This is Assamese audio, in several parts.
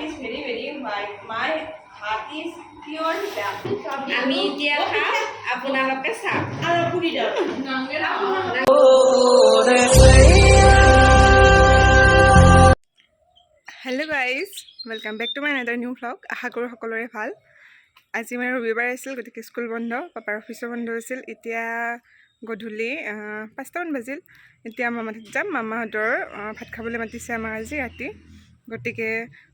is very very white. My heart is pure black. আমি এতিয়া খাম আপোনালোকে চাওক আৰু পুৰি দাও নাংগেৰা hello' guys welcome back to my another new vlog. আশা কৰোঁ সকলোৰে ভাল। আজি মানে ৰবিবাৰ আছিল, গতিকে স্কুল বন্ধ, পাপাৰ অফিচো বন্ধ আছিল। এতিয়া গধূলি 5টামান বাজিল। এতিয়া মামাহঁত যাম, মামাহঁতৰ ভাত খাবলৈ মাতিছে আমাক আজি ৰাতি। গতিকে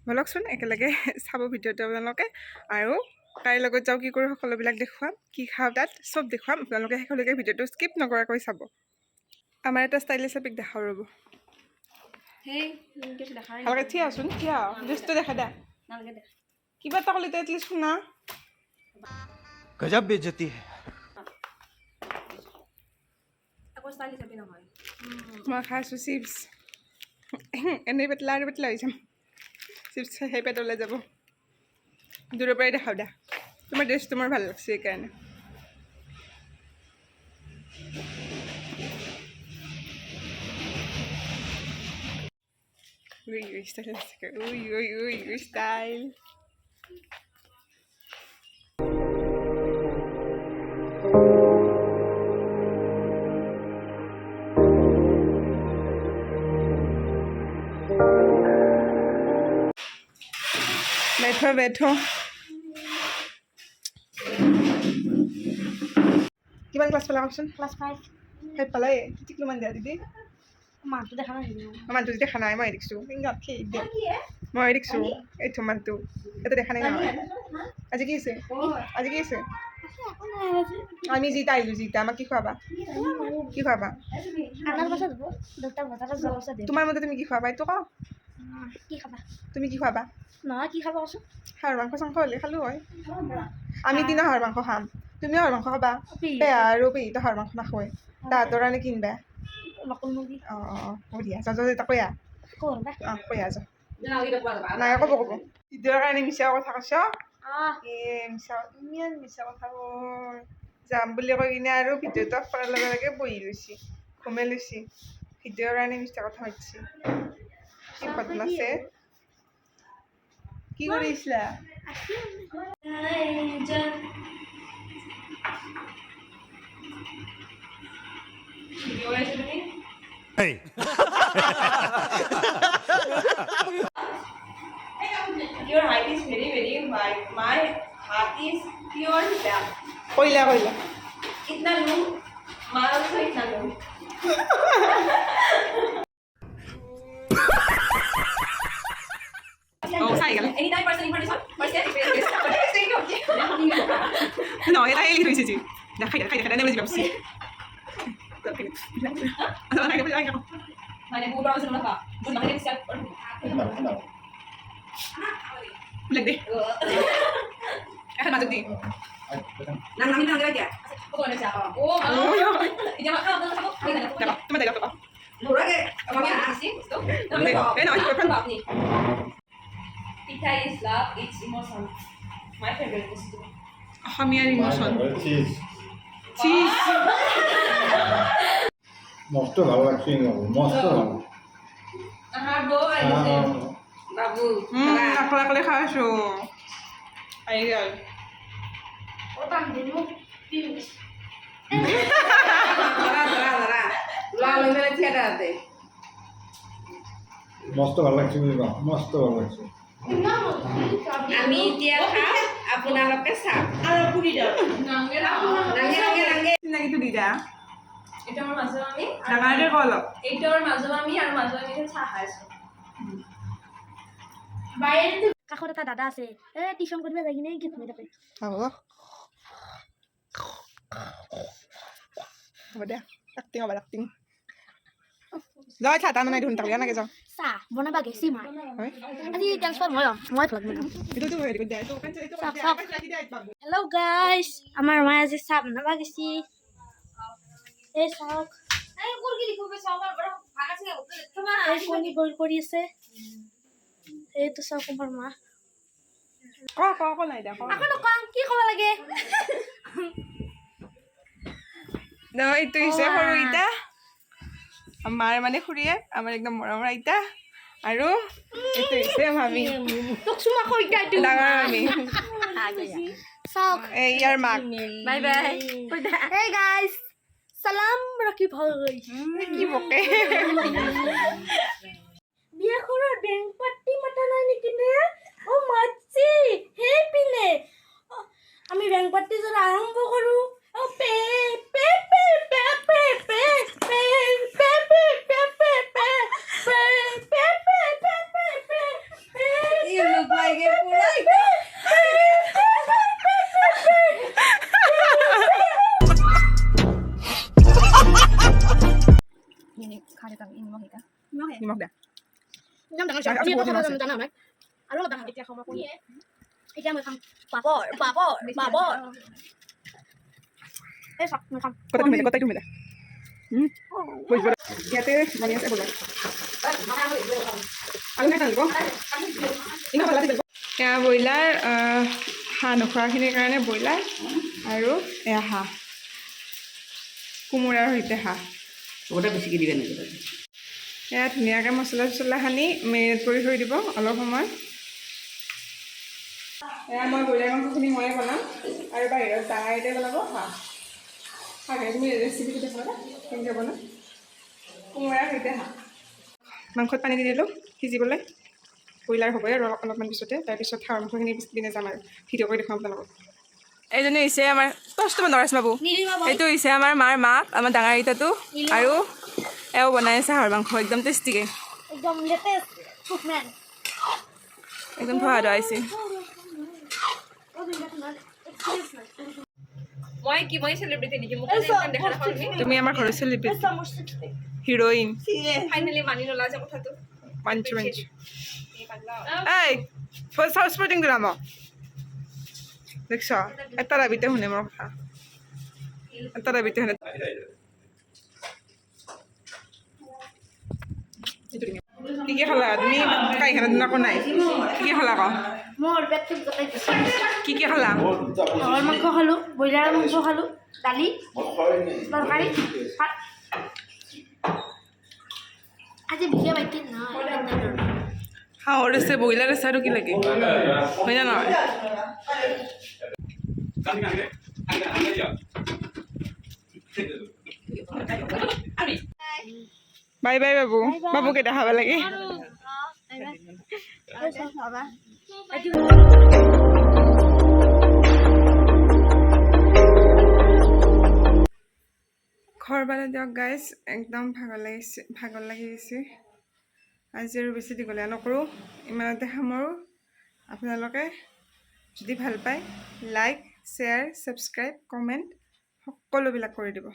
ব'লকচোন একেলগে চাব ভিডিঅ'টো আপোনালোকে, আৰু তাইৰ লগত যাওঁ, কি কৰোঁ সকলোবিলাক দেখুৱাম, কি খাওঁ তাত চব দেখুৱাম। আপোনালোকে শেষলৈকে ভিডিঅ'টো স্কিপ নকৰাকৈ চাব। আমাৰ এটা ষ্টাইলিছ এপিক দেখাওঁ ৰ'ব। ভালকৈ থিয়াচোন, থিয়া ড্ৰেছটো দেখা দে, কিবা এটা ক'লে এটলিষ্ট শুনা। गजब बेइज्जती है। মই খাইছোঁ চিপছ, এনেই পেটলা আৰু পেটলা হৈ যাম। চিপছ সেই পেট ওলাই যাব। দূৰৰ পৰাই দেখাওঁ দে, তোমাৰ ড্ৰেছটো মোৰ ভাল লাগছে সেইকাৰণে। ষ্টাইল আছে, ষ্টাইল। बैठो बैठो। কিমান ক্লাছ পালা কচোন? ক্লাছ 5 ফাইভ পালাই। ঠিক কিমান দিয়া দিদি? মানটো দেখা নাই মানুহটো যদি দেখা নাই, মই দেখিছোঁ। মই দেখিছোঁ এইটো মানুহটো, এইটো দেখা নাই নহয়। আজি কি আছে? আজি কি আছে? আমি জিতা আহিলোঁ, জিতা আমাক কি খুৱাবা? কি খুৱাবা? আনাৰ পাছত হ'ব দুটা বজাৰত যোৱাৰ পাছত তোমাৰ মতে তুমি কি খুৱাবা? এইটো কওঁ, কি খাবা? তুমি কি খুৱাবা? নহয় কি খাবা কচোন? হাঁহৰ মাংস চাংস হ'লে খালোঁ হয়। আমি দিনা হাঁহৰ মাংস খাম, তুমিও হাঁহৰ মাংস খাবা। পেহী। পেহা আৰু পেহীটো হাঁহৰ মাংস নাখায়, তাহাঁতৰ কাৰণে কিনবা। লোকেল মুৰ্গী অঁ বঢ়িয়া, যা এটা কৈ কৰবা কৈ যা। নাই ক'ব ভিডিঅ'ৰ কাৰণে মিছা কথা কৈছ। মিছা, ইমান মিছা কথা কয়। যাম বুলি কৈ কিনে আৰু ভিডিঅ'টো অফ কৰাৰ লগে লগে বহি লৈছি, ঘুমাই লৈছি। ভিডিঅ'ৰ কাৰণে মিছা কথা মাতিছি। কি বদমাছে। কি কৰিছিলা? Your height is very very white. My heart is pure black. কইলা इतना लूं मार से इतना लूं চাই গেল। anytime person information নহয় এটা এলি ৰৈছে যি দেখাই বুজি পাবছি। মানে বুড়া আছে না বুড়া মানে স্টার্ট কর লাগ দে এখন মাজত দি নাম নাম নাম দিয়া কত আছে ও এটা মা খাও খাও দেখো তুমি দেখো তো লোরাগে আমি আসি তো আমি আপনি পিঠা is love, it's emotion. My favorite is to অসমীয়াৰ ইমোশ্যন चीज চিজ। मस्त ভালো লাগছে, মস্ত ভালো। আমার বউ আইছে বাবু অকলে অকলে খাইছোঁ। আহি গ'ল। ওটা দিমু পিউস লাল মেরে ছেড়ে আছে মস্ত ভালো লাগছে, বুঝবা, মস্ত ভালো লাগছে। আমি এতিয়া খাম আপোনালোকে চাওক আর পুরি দাও নাঙ্গেরা নাংগে চিনাকিটো দি দা, এটা আমার মাঝে আমি ডাঙৰকে ক অলপ। এইটা আমার মাঝে আমি আর মাঝে আমি চাহ খাইছো বাইরে কাষত এটা দাদা আছে টিউশ্যন কৰিব যাই কিনে গীত শুনি থাকে। হ'ব হ'ব দে, এক্টিং হ'ব এক্টিং। যাওঁ চাহ তাহ নাই ধুন তাক এনেকৈ যাওঁ। চাহ বনাবা গেছি মাই হয় আজি ট্ৰান্সফাৰ মই ভ্লগ বনাম। এইটো হেৰি কৰি দিয়া, এইটো হেল্ল' গাইজ, আমাৰ মায়ে আজি চাহ বনাবা গেছি। এই চাওক এই কণী বইল কৰি আছে। এইটো চাওক আমাৰ মা। ক নাই দে আকৌ নকওঁ কি ক'ব লাগে। এইটো হৈছে সৰু ইটা, আমাৰ মানে খুৰীয়ে, আমাৰ একদম মৰমৰ আইতা। আৰু এইটো হৈছে মামী তোক চুমা কৈ দিয়া এইটো ডাঙৰ মামী চাওক ইয়াৰ মাক bye bye Hey guys, salam Rocky Bhai. কি বকে বিয়া কৰাৰ বেংক পাৰ্টি মাতা নাই নেকি নে অ মাছি হে পিনে আমি বেংক পাৰ্টি যদি আৰম্ভ কৰো অ পে পে পে পে পে পে পে পে পে পে পে পে পে পে পে পে পে পে You look like a pura. Ini kare kami ini mau kita. নিমখ দে নাম ডাঙৰ আৰু কথা বহুত আছে। জানা নাই আৰু অলপ ডাঙৰ এতিয়া খাব কোনে এতিয়া মই খাম পাপৰ পাপৰ পাপৰ এই চাক মই খাম কটাই তুমি দে বহিব ইয়াতে বনি আছে বলা আৰু নাই টানিব ইমান ভাল লাগিব এয়া ব্ৰইলাৰ হাঁহ নোখোৱাখিনিৰ কাৰণে ব্ৰইলাৰ আৰু এয়া হাঁহ কোমোৰাৰ সৈতে হাঁহ ওটা বেছিকৈ দিবে নেকি এয়া ধুনীয়াকৈ মছলা চছলা সানি মেৰিনেট কৰি থৈ দিব অলপ সময় এয়া মই ব্ৰইলাৰ মাংসখিনি ময়ে বনাম আৰু বাহিৰত ডাঙাৰীতে বনাব হাঁহ হাঁহে তুমি ৰেচিপিটো দেখুৱাবা কেনেকৈ বনাম কোমোৰাৰ সৈতে হাঁহ মাংসত পানী দি দিলোঁ সিজিবলৈ ব্ৰইলাৰ হ'বই আৰু অলপমান পিছতে তাৰপিছত হাঁহৰ মাংসখিনি পিছদিনে যাম আৰু ভিডিঅ' কৰি দেখুৱাম আপোনালোকক এইজনী হৈছে আমাৰ টচটো নৰাজ বাবু এইটো হৈছে আমাৰ মাৰ মাক আমাৰ ডাঙৰ আইতাটো আৰু এও বনাই আছে হাঁহৰ মাংস একদম টেষ্টিকৈ একদম লেটেষ্ট কুকমেন একদম সোৱাদ আহিছে মই কি মই সেলিব্ৰিটি নেকি মোক ইমান দেখা নাপাওঁ তুমি তুমি আমাৰ ঘৰৰ চেলিব্ৰিটি হিৰ'ইন ফাইনেলি মানি ললা যে কথাটো মাঞ্চু মাঞ্চু এই পাগলা এই ফাৰ্ষ্ট স্পৰ্টিং দিলাম দেখছ এটা দাবিতে শুনে মোৰ কথা এটা দাবিতে শুনে কি কি খালা তুমি কাইখানা দিনা একো নাই কি কি খালা আকৌ মোৰ পেটটো গতাই দিছে কি কি খালা হাঁহৰ মাংস খালোঁ ব্ৰইলাৰ মাংস খালোঁ দালি তৰকাৰী ভাত আজি বিয়া বাইকে নাই হাঁহৰ আছে ব্ৰইলাৰ আছে আৰু কি লাগে হয় না নহয় বাই বাই বাবু বাবুকে দেখাব লাগে ঘৰ বালে দিয়ক গাইজ একদম ভাগৰ লাগি গৈছে আজি আৰু বেছি দীঘলীয়া নকৰোঁ ইমানতে সামৰোঁ আপোনালোকে যদি ভাল পায় লাইক শ্বেয়াৰ ছাবস্ক্ৰাইব কমেণ্ট সকলোবিলাক কৰি দিব